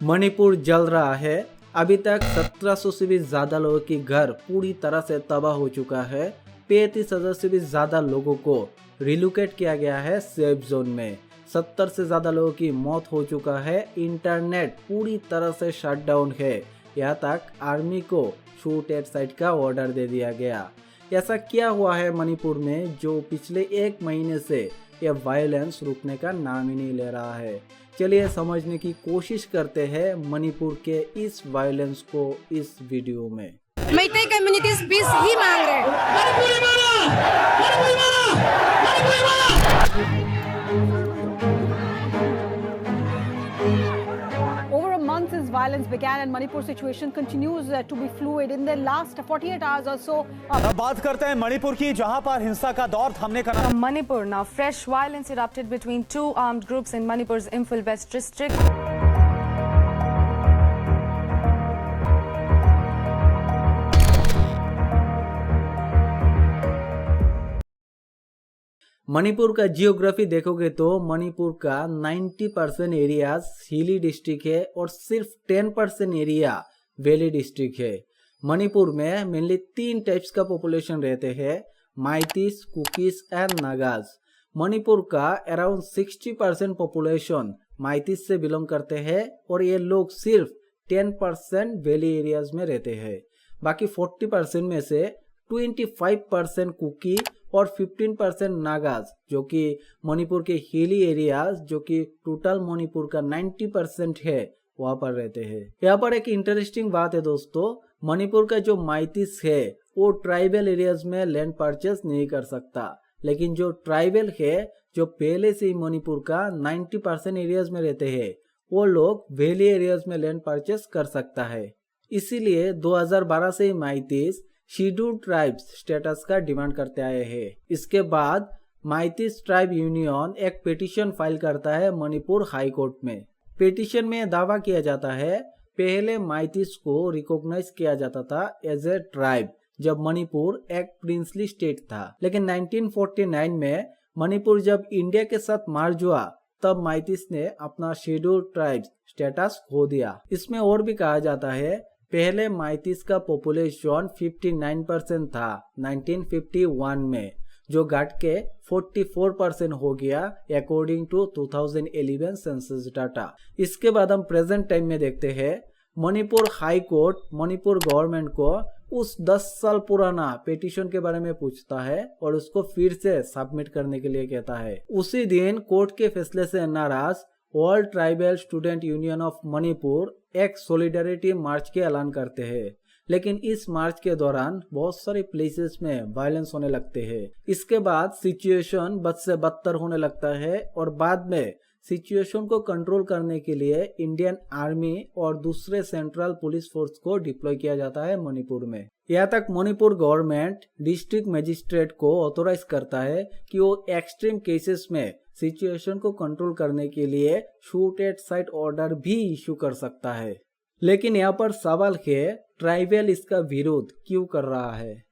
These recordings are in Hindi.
मणिपुर जल रहा है। अभी तक 1700 से भी ज्यादा लोगों की घर पूरी तरह से तबाह हो चुका है। 35,000 से भी ज्यादा लोगों को रिलोकेट किया गया है सेफ जोन में। 70 से ज्यादा लोगों की मौत हो चुका है। इंटरनेट पूरी तरह से शटडाउन है। यहाँ तक आर्मी को शूट एट साइट का ऑर्डर दे दिया गया। ऐसा क्या हुआ है मणिपुर में जो पिछले एक महीने से यह वायलेंस रुकने का नाम ही नहीं ले रहा है। चलिए समझने की कोशिश करते हैं मणिपुर के इस वायलेंस को इस वीडियो में। मैते कम्युनिटीज पीस ही मांग रहे Violence began and Manipur situation continues to be fluid in the last 48 hours or so. अब बात करते हैं मणिपुर की, जहां पर हिंसा का दौर थमने का नाम। Manipur now fresh violence erupted between two armed groups in Manipur's Imphal West district. Manipur का जियोग्राफी देखोगे तो मणिपुर का 90% एरिया हिली डिस्ट्रिक्ट है और सिर्फ 10% एरिया वैली डिस्ट्रिक्ट है। मणिपुर में मेनली 3 टाइप्स का पॉपुलेशन रहते हैं, माइतीस, कुकीज एंड नागाज। मणिपुर का अराउंड 60% पॉपुलेशन माइतीस से बिलोंग करते हैं और ये लोग सिर्फ 10% वैली एरियाज में रहते हैं। बाकी 40% में से 25% कुकी और 15% नागाज जो कि मणिपुर के हिली एरियाज जो कि टोटल मणिपुर का 90% है वहां पर रहते हैं। यहाँ पर एक इंटरेस्टिंग बात है दोस्तों, मणिपुर का जो माइतीस है वो ट्राइबल एरियाज में लैंड परचेस नहीं कर सकता, लेकिन जो ट्राइबल है जो पहले से ही मणिपुर का 90% एरियाज में रहते हैं वो लोग वैली एरियाज में लैंड परचेस कर सकता है। इसीलिए 2012 से ही माइतीस शेड्यूल्ड ट्राइब्स स्टेटस का डिमांड करते आए हैं। इसके बाद माइतीस ट्राइब यूनियन एक पिटीशन फाइल करता है मणिपुर हाई कोर्ट में। पिटीशन में दावा किया जाता है पहले माइतीस को रिकॉग्नाइज किया जाता था एज ए ट्राइब जब मणिपुर एक प्रिंसली स्टेट था, लेकिन 1949 में मणिपुर जब इंडिया के साथ मर्ज हुआ तब माइतीस ने अपना शेड्यूल्ड ट्राइब स्टेटस खो दिया। इसमें और भी कहा जाता है पहले माइतीस का पॉपुलेशन 59% था 1951 में, जो घट के 44% हो गया अकॉर्डिंग टू 2011 सेंसस डाटा। इसके बाद हम प्रेजेंट टाइम में देखते हैं Manipur high court Manipur government को उस 10 साल पुराना पिटीशन के बारे में पूछता है और उसको फिर से सबमिट करने के लिए कहता है। उसी दिन कोर्ट के फैसले से नाराज all tribal student union of Manipur एक सॉलिडारिटी मार्च के ऐलान करते हैं, लेकिन इस मार्च के दौरान बहुत सारे प्लेसेस में वायलेंस होने लगते हैं। इसके बाद सिचुएशन बद से बदतर होने लगता है और बाद में सिचुएशन को कंट्रोल करने के लिए इंडियन आर्मी और दूसरे सेंट्रल पुलिस फोर्स को डिप्लॉय किया जाता है मणिपुर में। यहाँ तक मणिपुर गवर्नमेंट डिस्ट्रिक्ट मजिस्ट्रेट को ऑथोराइज करता है कि वो एक्सट्रीम केसेस में सिचुएशन को कंट्रोल करने के लिए शूट एट साइट ऑर्डर भी इशू कर सकता है। लेकिन यहाँ पर सवाल है ट्राइबल इसका विरोध क्यों कर रहा है।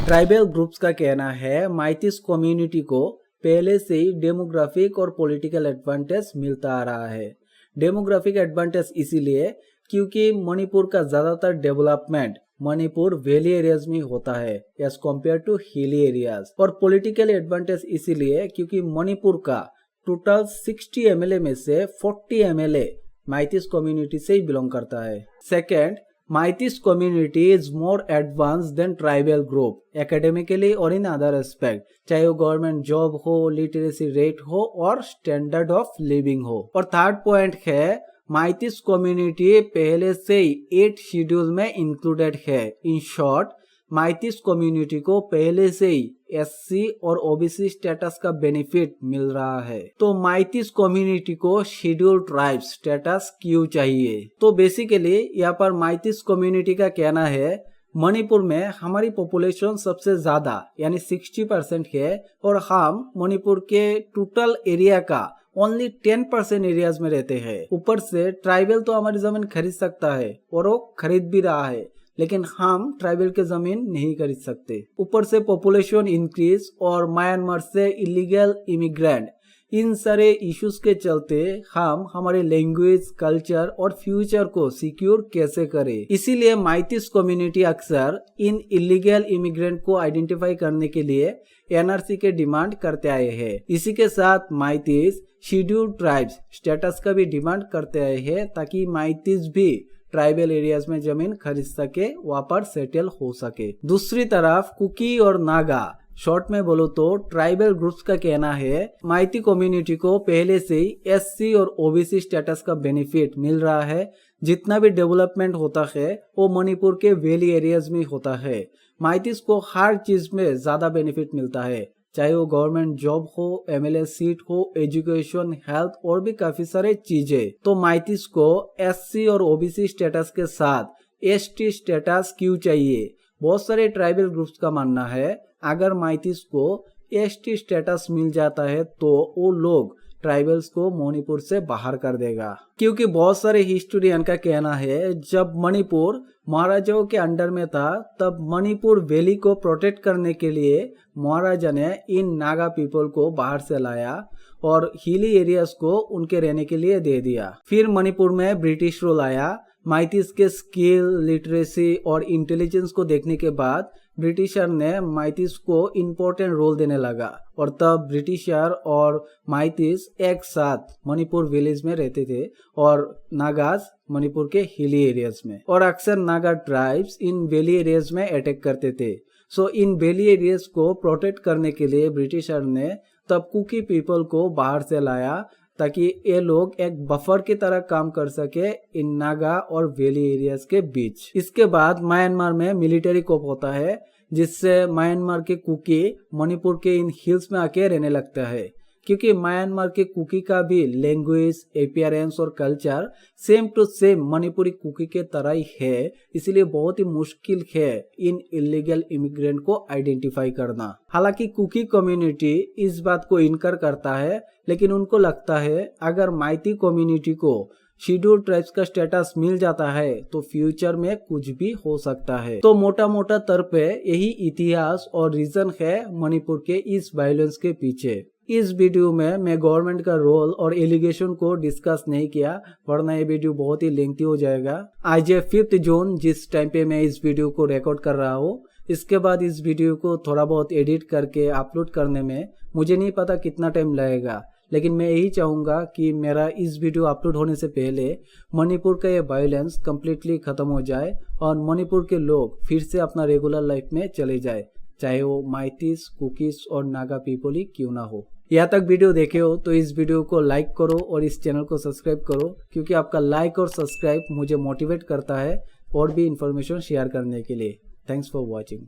ट्राइबल ग्रुप्स का कहना है माइतीस कम्युनिटी को पहले से ही डेमोग्राफिक और पॉलिटिकल एडवांटेज मिलता आ रहा है। डेमोग्राफिक एडवांटेज इसीलिए क्योंकि मणिपुर का ज्यादातर डेवलपमेंट मणिपुर वैली एरियाज में होता है as compare to hilly areas, और पॉलिटिकल एडवांटेज इसीलिए क्योंकि मणिपुर का टोटल 60 एमएलए में से 40 एमएलए माइतीस कम्युनिटी से ही बिलोंग करता है। Second, Meiteis community is more advance than tribal group academically और इन अदर एस्पेक्ट, चाहे वो गवर्नमेंट जॉब हो, लिटरेसी रेट हो और स्टैंडर्ड ऑफ लिविंग हो। और थर्ड पॉइंट है माइतीस कम्युनिटी पहले से ही 8 शेड्यूल में इंक्लूडेड है। इन शॉर्ट माइतीस कम्युनिटी को पहले से ही एससी और ओबीसी स्टेटस का बेनिफिट मिल रहा है। तो माइतीस कम्युनिटी को शेड्यूल्ड ट्राइब स्टेटस क्यों चाहिए? तो बेसिकली यहाँ पर माइतीस कम्युनिटी का कहना है मणिपुर में हमारी पॉपुलेशन सबसे ज्यादा यानी 60% है और हम मणिपुर के टोटल एरिया का ओनली 10% एरियाज में रहते हैं। ऊपर से ट्राइबल तो हमारी जमीन खरीद सकता है और वो खरीद भी रहा है, लेकिन हम ट्राइबल के जमीन नहीं खरीद सकते। ऊपर से पॉपुलेशन इंक्रीज और म्यांमार से इलीगल इमिग्रेंट, इन सारे इश्यूज के चलते हम हमारे लैंग्वेज, कल्चर और फ्यूचर को सिक्योर कैसे करें। इसीलिए माइतीस कम्युनिटी अक्सर इन इलीगल इमिग्रेंट को आइडेंटिफाई करने के लिए एनआरसी के डिमांड करते आए हैं। इसी के साथ माइतीस शेड्यूल्ड ट्राइब्स स्टेटस का भी डिमांड करते आए हैं, ताकि माइतीस भी ट्राइबल एरियाज में जमीन खरीद सके, वहां पर सेटल हो सके। दूसरी तरफ कुकी और नागा, शॉर्ट में बोलो तो ट्राइबल ग्रुप्स का कहना है माइती कम्युनिटी को पहले से ही एससी और ओबीसी स्टेटस का बेनिफिट मिल रहा है। जितना भी डेवलपमेंट होता है वो मणिपुर के वैली एरियाज में होता है। माइतीस को हर चीज में ज्यादा बेनिफिट मिलता है, चाहे वो गवर्नमेंट जॉब हो, एमएलए सीट हो, एजुकेशन, हेल्थ और भी काफी सारे चीजें। तो माइतीस को एससी और ओबीसी स्टेटस के साथ एसटी स्टेटस क्यों चाहिए? बहुत सारे ट्राइबल ग्रुप्स का मानना है अगर माइतीस को एसटी स्टेटस मिल जाता है तो वो लोग ट्राइबल्स को मणिपुर से बाहर कर देगा, क्योंकि बहुत सारे हिस्टोरियन का कहना है जब मणिपुर महाराजाओं के अंडर में था तब मणिपुर वैली को प्रोटेक्ट करने के लिए महाराजा ने इन नागा पीपल को बाहर से लाया और हिली एरियाज को उनके रहने के लिए दे दिया। फिर मणिपुर में ब्रिटिश रूल आया। माइतीस के स्किल, लिटरेसी और इंटेलिजेंस को देखने के बाद ब्रिटिशर ने माइतीस को इम्पोर्टेंट रोल देने लगा और तब ब्रिटिशर और माइतीस एक साथ मणिपुर विलेज में रहते थे और नागाज मणिपुर के हिली एरियाज में। और अक्सर Naga tribes in valley areas में अटैक करते थे। सो इन वैली एरियाज को प्रोटेक्ट करने के लिए ब्रिटिशर ने तब कुकी पीपल को बाहर से लाया, ताकि ये लोग एक बफर की तरह काम कर सके इन नागा और वैली एरियाज के बीच। इसके बाद म्यांमार में मिलिट्री कोप होता है, जिससे म्यांमार के कुकी मणिपुर के इन हिल्स में आके रहने लगता है, क्योंकि म्यांमार के कुकी का भी लैंग्वेज, अपीयरेंस और culture same to same Manipuri Kuki के तरह ही है। इसलिए बहुत ही मुश्किल है इन इलीगल इमिग्रेंट को आइडेंटिफाई करना। हालांकि कुकी कम्युनिटी इस बात को इनकार करता है, लेकिन उनको लगता है अगर माइती कम्युनिटी को शेड्यूल्ड ट्राइब्स का स्टेटस मिल जाता है तो फ्यूचर में कुछ भी हो सकता है। तो मोटा मोटा तौर पे यही इतिहास और रीजन है मणिपुर के इस वायलेंस के पीछे। इस वीडियो में मैं गवर्नमेंट का रोल और एलिगेशन को डिस्कस नहीं किया, वरना ये वीडियो बहुत ही लेंथी हो जाएगा। आज है 5 जून, जिस टाइम पे मैं इस वीडियो को रिकॉर्ड कर रहा हूँ। इसके बाद इस वीडियो को थोड़ा बहुत एडिट करके अपलोड करने में मुझे नहीं पता कितना टाइम लगेगा, लेकिन मैं यही चाहूंगा कि मेरा इस वीडियो अपलोड होने से पहले मणिपुर का ये वायलेंस कम्प्लीटली खत्म हो जाए और मणिपुर के लोग फिर से अपना रेगुलर लाइफ में चले जाए, चाहे वो माइतीस, कुकीज और नागा पीपल ही क्यों ना हो। यहाँ तक वीडियो देखे हो तो इस वीडियो को लाइक करो और इस चैनल को सब्सक्राइब करो, क्योंकि आपका लाइक और सब्सक्राइब मुझे मोटिवेट करता है और भी इंफॉर्मेशन शेयर करने के लिए। Thanks for watching.